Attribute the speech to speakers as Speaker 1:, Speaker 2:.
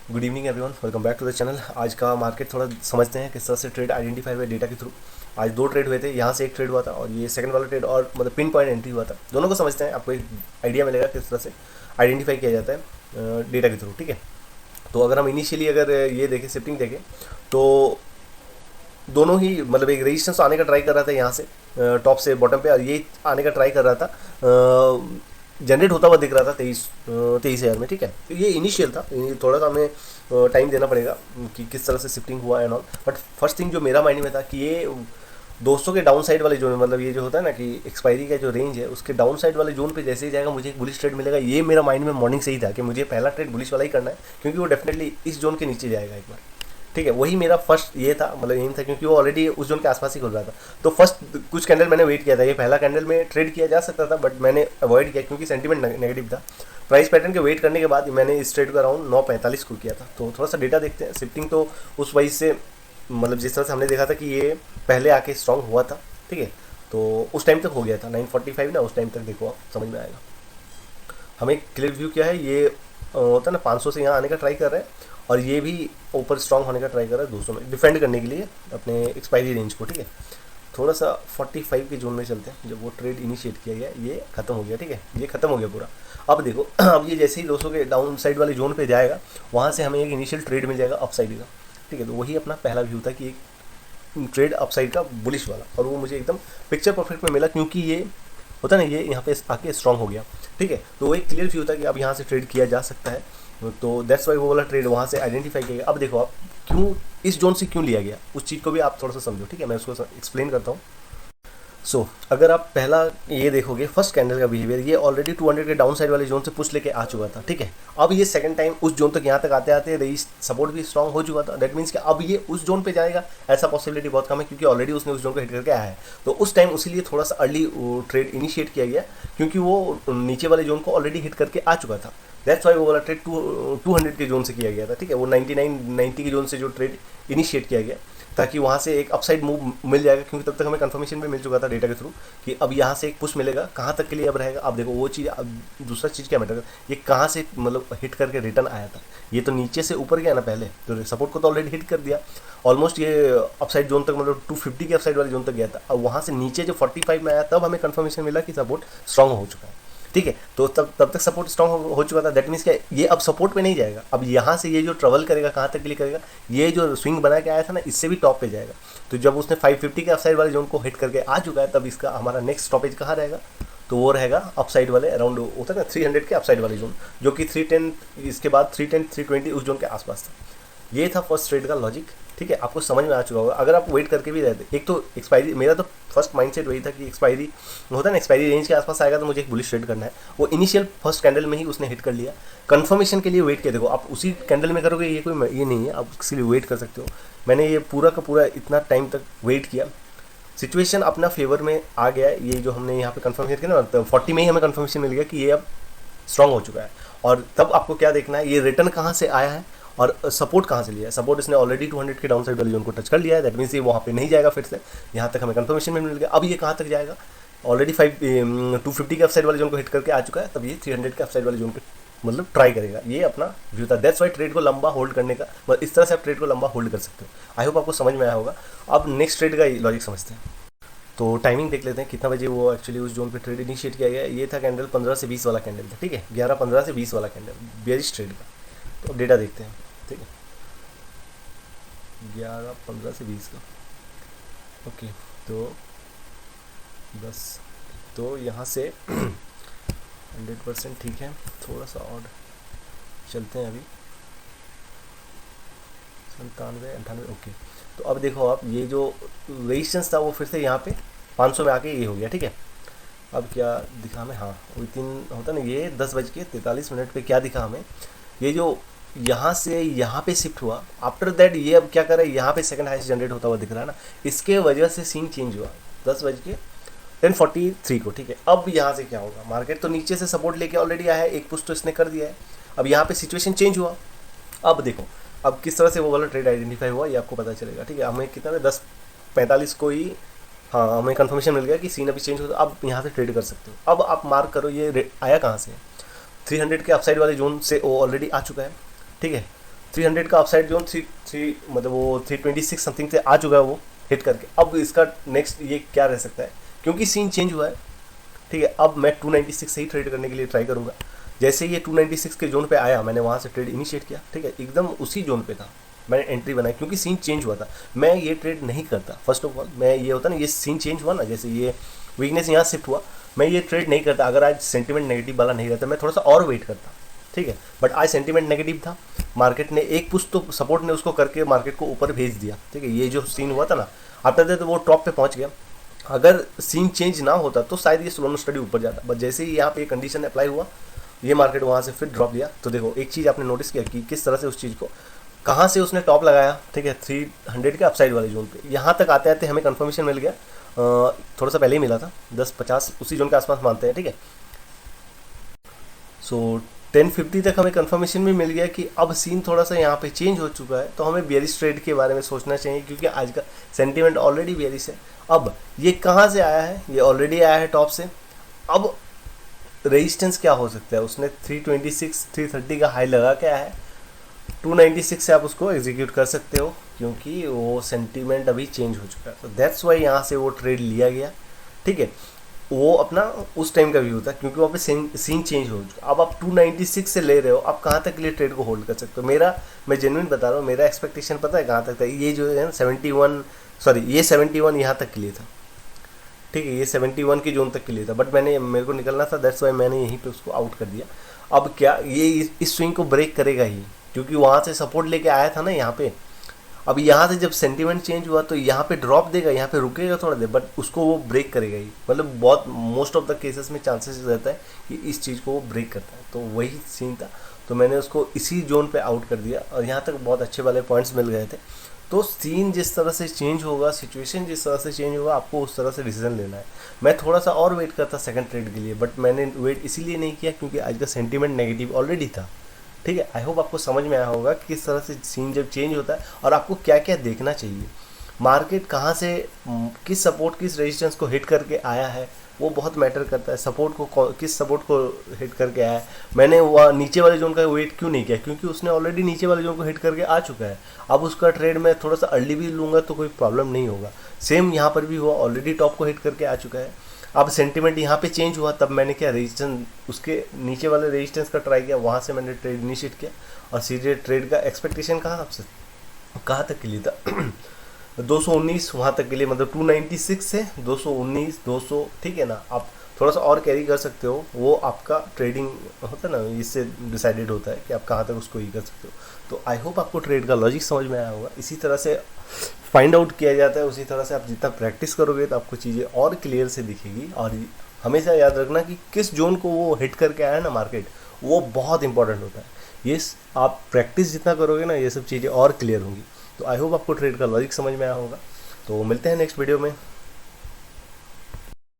Speaker 1: Good evening everyone, welcome back to the channel. आज का market थोड़ा समझते हैं किस तरह से ट्रेड आइडेंटिफाई हुए डेटा के थ्रू। आज दो ट्रेड हुए थे, यहाँ से एक ट्रेड हुआ था और ये सेकंड वाला ट्रेड और मतलब पिन पॉइंट एंट्री हुआ था। दोनों को समझते हैं, आपको एक आइडिया मिलेगा किस तरह से आइडेंटिफाई किया जाता है डेटा के थ्रू। ठीक है, तो अगर हम इनिशियली अगर ये देखें, शिफ्टिंग देखें, तो दोनों ही मतलब एक रेजिस्टेंस आने का ट्राई कर रहा था यहाँ से टॉप से बॉटम पे, और ये आने का ट्राई कर रहा था, जनरेट होता हुआ दिख रहा था 23,000 में। ठीक है, तो ये इनिशियल था, ये थोड़ा सा हमें टाइम देना पड़ेगा कि किस तरह से शिफ्टिंग हुआ and all. But first thing जो मेरा माइंड में था कि ये 200 के डाउन साइड वाले जोन, मतलब ये जो होता है ना कि एक्सपायरी का जो रेंज है उसके डाउन साइड वाले जोन पे जैसे ही जाएगा मुझे एक बुलिश ट्रेड मिलेगा। ये मेरा माइंड में मॉर्निंग से ही था कि मुझे पहला ट्रेड बुलिश वाला ही करना है, क्योंकि वो डेफिनेटली इस जोन के नीचे जाएगा एक बार। ठीक है, वही मेरा फर्स्ट ये था, मतलब एम था, क्योंकि वो ऑलरेडी उस जोन के आसपास ही खुल रहा था। तो फर्स्ट कुछ कैंडल मैंने वेट किया था, ये पहला कैंडल में ट्रेड किया जा सकता था, बट मैंने अवॉइड किया क्योंकि सेंटीमेंट नेगेटिव था। प्राइस पैटर्न के वेट करने के बाद मैंने इस ट्रेड को अराउंड 9:45 को किया था। तो थोड़ा सा डेटा देखते हैं। शिफ्टिंग तो उस वजह से मतलब जिस तरह से हमने देखा था कि ये पहले आके स्ट्रांग हुआ था। ठीक है, तो उस टाइम तक हो गया था 9:45 ना, उस टाइम तक देखो आप समझ में आएगा। हमें क्लियर व्यू क्या है, ये होता है ना 500 से यहाँ आने का ट्राई कर रहे हैं, और ये भी ऊपर स्ट्रांग होने का ट्राई कर रहा है 200 में, डिफेंड करने के लिए अपने एक्सपायरी रेंज को। ठीक है, थोड़ा सा 45 के जोन में चलते हैं। जब वो ट्रेड इनिशिएट किया गया, ये खत्म हो गया। ठीक है, ये खत्म हो गया पूरा। अब देखो अब ये जैसे ही 200 के डाउन साइड वाले जोन पे जाएगा, वहाँ से हमें एक इनिशियल ट्रेड मिल जाएगा अपसाइड का। ठीक है, तो वही अपना पहला व्यू था कि एक ट्रेड अपसाइड का बुलिश वाला, और वो मुझे एकदम पिक्चर परफेक्ट में मिला, क्योंकि ये होता है ना, ये यहाँ पे आके स्ट्रांग हो गया। ठीक है, तो वो एक क्लियर व्यू था कि अब यहाँ से ट्रेड किया जा सकता है। तो दैट्स वाई वो वाला ट्रेड वहाँ से आइडेंटिफाई किया गया। अब देखो आप क्यों इस जोन से क्यों लिया गया, उस चीज़ को भी आप थोड़ा सा समझो। ठीक है, मैं उसको एक्सप्लेन करता हूँ। अगर आप पहला ये देखोगे, फर्स्ट कैंडल का बिहेवियर, ये ऑलरेडी 200 के डाउन साइड वाले जोन से पुश लेके आ चुका था। ठीक है, अब ये सेकंड टाइम उस जोन तक यहाँ तक आते आते रही, सपोर्ट भी स्ट्रांग हो चुका था। दैट मीन्स कि अब ये उस जोन पे जाएगा ऐसा पॉसिबिलिटी बहुत कम है, क्योंकि ऑलरेडी उसने उस जोन को हिट करके आया है। तो उस टाइम उसीलिए थोड़ा सा अर्ली ट्रेड इनिशिएट किया गया, क्योंकि वो नीचे वाले जोन को ऑलरेडी हिट करके आ चुका था। दैट्स वाई वो वाला ट्रेड 200 के जोन से किया गया था। ठीक है, वो 90 के जोन से जो ट्रेड इनिशिएट किया गया, ताकि वहाँ से एक अपसाइड मूव मिल जाएगा, क्योंकि तब तक हमें कंफर्मेशन भी मिल चुका था डेटा के थ्रू कि अब यहाँ से एक पुश मिलेगा। कहाँ तक के लिए अब रहेगा, अब देखो वो चीज़। अब दूसरा चीज़ क्या मैटर, ये कहाँ से मतलब हिट करके रिटर्न आया था। ये तो नीचे से ऊपर गया ना, पहले तो सपोर्ट को तो ऑलरेडी हिट कर दिया ऑलमोस्ट, ये अपसाइड जोन तक, मतलब 250 के अपसाइड वाले जोन तक गया था। अब वहाँ से नीचे जो 45 में आया, तब हमें कंफर्मेशन मिला कि सपोर्ट स्ट्रांग हो चुका है। ठीक है, तो तब तक सपोर्ट स्ट्रांग हो चुका था। दैट मीन्स क्या, ये अब सपोर्ट पे नहीं जाएगा। अब यहाँ से ये जो ट्रेवल करेगा, कहाँ तक के लिए करेगा, ये जो स्विंग बना के आया था ना, इससे भी टॉप पे जाएगा। तो जब उसने 550 के अपसाइड वाले जोन को हिट करके आ चुका है, तब इसका हमारा नेक्स्ट स्टॉपेज कहाँ रहेगा, तो वो रहेगा अपसाइड वाले अराउंड, होता है ना 300 के अपसाइड वाले जोन, जो कि 310, इसके बाद 310 320 उस जोन के आसपास था। ये था फर्स्ट ट्रेड का लॉजिक। ठीक है, आपको समझ में आ चुका होगा। अगर आप वेट करके भी रहते, एक तो एक्सपायरी, मेरा तो फर्स्ट माइंडसेट वही था कि एक्सपायरी होता है ना, एक्सपायरी रेंज के आसपास आएगा तो मुझे एक बुलिश ट्रेड करना है। वो इनिशियल फर्स्ट कैंडल में ही उसने हिट कर लिया। कंफर्मेशन के लिए वेट किया। देखो आप उसी कैंडल में करोगे, ये कोई ये नहीं है, आप उसके लिए वेट कर सकते हो। मैंने ये पूरा का पूरा इतना टाइम तक वेट किया, सिचुएशन अपना फेवर में आ गया। ये जो हमने यहाँ पे कंफर्मेशन किया ना, तो 40 में ही हमें कंफर्मेशन मिल गया कि ये अब स्ट्रांग हो चुका है। और तब आपको क्या देखना है, ये रिटर्न कहाँ से आया है और सपोर्ट कहाँ से लिया है। सपोर्ट इसने ऑलरेडी 200 के डाउन साइड वाले जोन को टच कर लिया है। दैट मीन्स ये वहाँ पे नहीं जाएगा फिर से, यहाँ तक हमें कंफर्मेशन में मिल गया। अब ये कहाँ तक जाएगा, ऑलरेडी 250 के अपसाइड वाले जोन को हिट करके आ चुका है, तब ये 300 के अपसाइड वाले जोन पे मतलब ट्राई करेगा। ये अपना व्यू था। दैट्स वाई ट्रेड को लंबा होल्ड करने का, मतलब इस तरह से आप ट्रेड को लंबा होल्ड कर सकते हो। आई होप आपको समझ में आया होगा। अब नेक्स्ट ट्रेड का लॉजिक समझते हैं। तो टाइमिंग देख लेते हैं कितना बजे वो एक्चुअली उस जोन पे ट्रेड इनिशिएट किया गया। ये था कैंडल 15 से 20 वाला कैंडल था। ठीक है, 11:15 से 20 वाला कैंडल, बेयरिश ट्रेड का। तो डेटा देखते हैं। ठीक है, 11:15 से 20 का। ओके, तो बस, तो यहाँ से 100% ठीक है। थोड़ा सा और चलते हैं अभी, 97 98। ओके, तो अब देखो आप, ये जो रेजिस्टेंस था वो फिर से यहाँ पे 500 में आके ये हो गया। ठीक है, अब क्या दिखा हमें, हाँ विद इन होता ना, ये 10:43 पे क्या दिखा हमें, ये जो यहाँ से यहाँ पे शिफ्ट हुआ, आफ्टर दैट ये अब क्या कर रहा है, यहाँ पे सेकंड हाईएस्ट जनरेट होता हुआ दिख रहा है ना, इसके वजह से सीन चेंज हुआ 10:10:43 को। ठीक है, अब यहाँ से क्या होगा, मार्केट तो नीचे से सपोर्ट लेके ऑलरेडी आया है, एक पुश तो इसने कर दिया है। अब यहाँ पे सिचुएशन चेंज हुआ। अब देखो अब किस तरह से वो वाला ट्रेड आइडेंटिफाई हुआ, ये आपको पता चलेगा। ठीक है, हमें कितना 10:45 को ही, हाँ हमें कंफर्मेशन मिल गया कि सीन अभी चेंज होता है। अब यहाँ से ट्रेड कर सकते हो। अब आप मार्क करो ये आया कहाँ से, 300 के अपसाइड वाले जोन से वो ऑलरेडी आ चुका है। ठीक है, 300 का अपसाइड जोन थ्री मतलब वो 326 समथिंग से आ चुका है वो हिट करके। अब इसका नेक्स्ट ये क्या रह सकता है, क्योंकि सीन चेंज हुआ है, ठीक है। अब मैं 296 से ही ट्रेड करने के लिए ट्राई करूँगा। जैसे ये 296 के जोन पे आया, मैंने वहाँ से ट्रेड इनिशिएट किया, ठीक है, एकदम उसी जोन पे था, मैंने एंट्री बनाई क्योंकि सीन चेंज हुआ था। मैं ये ट्रेड नहीं करता, फर्स्ट ऑफ ऑल मैं ये होता ना, ये सीन चेंज हुआ ना, जैसे ये वीकनेस यहाँ शिफ्ट हुआ, मैं ये ट्रेड नहीं करता अगर आज सेंटिमेंट नेगेटिव वाला नहीं रहता, मैं थोड़ा सा और वेट करता, ठीक है। बट आज सेंटिमेंट नेगेटिव था, मार्केट ने एक पुश तो सपोर्ट ने उसको करके मार्केट को ऊपर भेज दिया, ठीक है। ये जो सीन हुआ था ना, आफ्टर दैट वो टॉप पे पहुंच गया। अगर सीन चेंज ना होता तो शायद ये स्लो स्टडी ऊपर जाता, बट जैसे ही यहाँ पे ये कंडीशन अप्लाई हुआ, ये मार्केट वहाँ से फिर ड्रॉप दिया। तो देखो एक चीज़ आपने नोटिस किया कि किस तरह से उस चीज़ को, कहाँ से उसने टॉप लगाया, ठीक है, 300 के अपसाइड वाले जोन पे, यहाँ तक आते आते हमें कंफर्मेशन मिल गया। थोड़ा सा पहले ही मिला था, 10-50 उसी जोन के आसपास मानते हैं, ठीक है। सो 1050 तक हमें कंफर्मेशन भी मिल गया कि अब सीन थोड़ा सा यहाँ पे चेंज हो चुका है, तो हमें बेयरिश ट्रेड के बारे में सोचना चाहिए, क्योंकि आज का सेंटीमेंट ऑलरेडी बेयरिश है। अब ये कहाँ से आया है, ये ऑलरेडी आया है टॉप से। अब रेजिस्टेंस क्या हो सकता है, उसने 326 330 का हाई लगा के आया है, 296 से आप उसको एग्जीक्यूट कर सकते हो, क्योंकि वो सेंटीमेंट अभी चेंज हो चुका है। तो दैट्स वाई यहाँ से वो ट्रेड लिया गया, ठीक है। वो अपना उस टाइम का व्यू था, क्योंकि वहाँ पे सीन चेंज हो चुका। अब आप 296 से ले रहे हो, आप कहाँ तक के लिए ट्रेड को होल्ड कर सकते हो। मैं जेन्युइन बता रहा हूँ, मेरा एक्सपेक्टेशन पता है कहाँ तक था, ये जो है 71, सॉरी ये 71 यहाँ तक के लिए था, ठीक है, ये 71 की जोन तक के लिए था, बट मेरे को निकलना था, दैट्स वाई मैंने यहीं पे उसको आउट कर दिया। अब क्या ये इस स्विंग को ब्रेक करेगा ही, क्योंकि वहाँ से सपोर्ट लेके आया था ना यहाँ पे। अब यहाँ से जब सेंटीमेंट चेंज हुआ तो यहाँ पे ड्रॉप देगा, यहाँ पे रुकेगा थोड़ा देर, बट उसको वो ब्रेक करेगा ही, मतलब बहुत मोस्ट ऑफ द केसेस में चांसेस रहता है कि इस चीज़ को वो ब्रेक करता है। तो वही सीन था, तो मैंने उसको इसी जोन पे आउट कर दिया, और यहाँ तक बहुत अच्छे वाले पॉइंट्स मिल गए थे। तो सीन जिस तरह से चेंज होगा, सिचुएशन जिस तरह से चेंज होगा, आपको उस तरह से डिसीजन लेना है। मैं थोड़ा सा और वेट करता सेकंड ट्रेड के लिए, बट मैंने वेट इसीलिए नहीं किया क्योंकि आज का सेंटीमेंट नेगेटिव ऑलरेडी था, ठीक है। आई होप आपको समझ में आया होगा कि किस तरह से सीन जब चेंज होता है और आपको क्या क्या देखना चाहिए, मार्केट कहाँ से किस सपोर्ट किस रेजिस्टेंस को हिट करके आया है, वो बहुत मैटर करता है। सपोर्ट को किस सपोर्ट को हिट करके आया है, मैंने वहाँ नीचे वाले जोन का वेट क्यों नहीं किया, क्योंकि उसने ऑलरेडी नीचे वाले जोन को हिट करके आ चुका है। अब उसका ट्रेड मैं थोड़ा सा अर्ली भी लूँगा तो कोई प्रॉब्लम नहीं होगा। सेम यहाँ पर भी हुआ, ऑलरेडी टॉप को हिट करके आ चुका है। अब सेंटीमेंट यहाँ पे चेंज हुआ, तब मैंने क्या रेजिस्टेंस, उसके नीचे वाले रेजिस्टेंस का ट्राई किया, वहाँ से मैंने ट्रेड इनिशिएट किया, और सीधे ट्रेड का एक्सपेक्टेशन कहाँ तक के लिए था 219 वहाँ तक के लिए, मतलब 296 से 219 200, ठीक है ना। आप थोड़ा सा और कैरी कर सकते हो, वो आपका ट्रेडिंग होता है ना, इससे डिसाइडेड होता है कि आप कहाँ तक उसको ही कर सकते हो। तो आई होप आपको ट्रेड का लॉजिक समझ में आया होगा। इसी तरह से फाइंड आउट किया जाता है, उसी तरह से आप जितना प्रैक्टिस करोगे तो आपको चीज़ें और क्लियर से दिखेगी। और हमेशा याद रखना कि किस जोन को वो हिट करके आया है ना मार्केट, वो बहुत इंपॉर्टेंट होता है। ये आप प्रैक्टिस जितना करोगे ना, ये सब चीज़ें और क्लियर होंगी। तो आई होप आपको ट्रेड का लॉजिक समझ में आया होगा। तो मिलते हैं नेक्स्ट वीडियो में।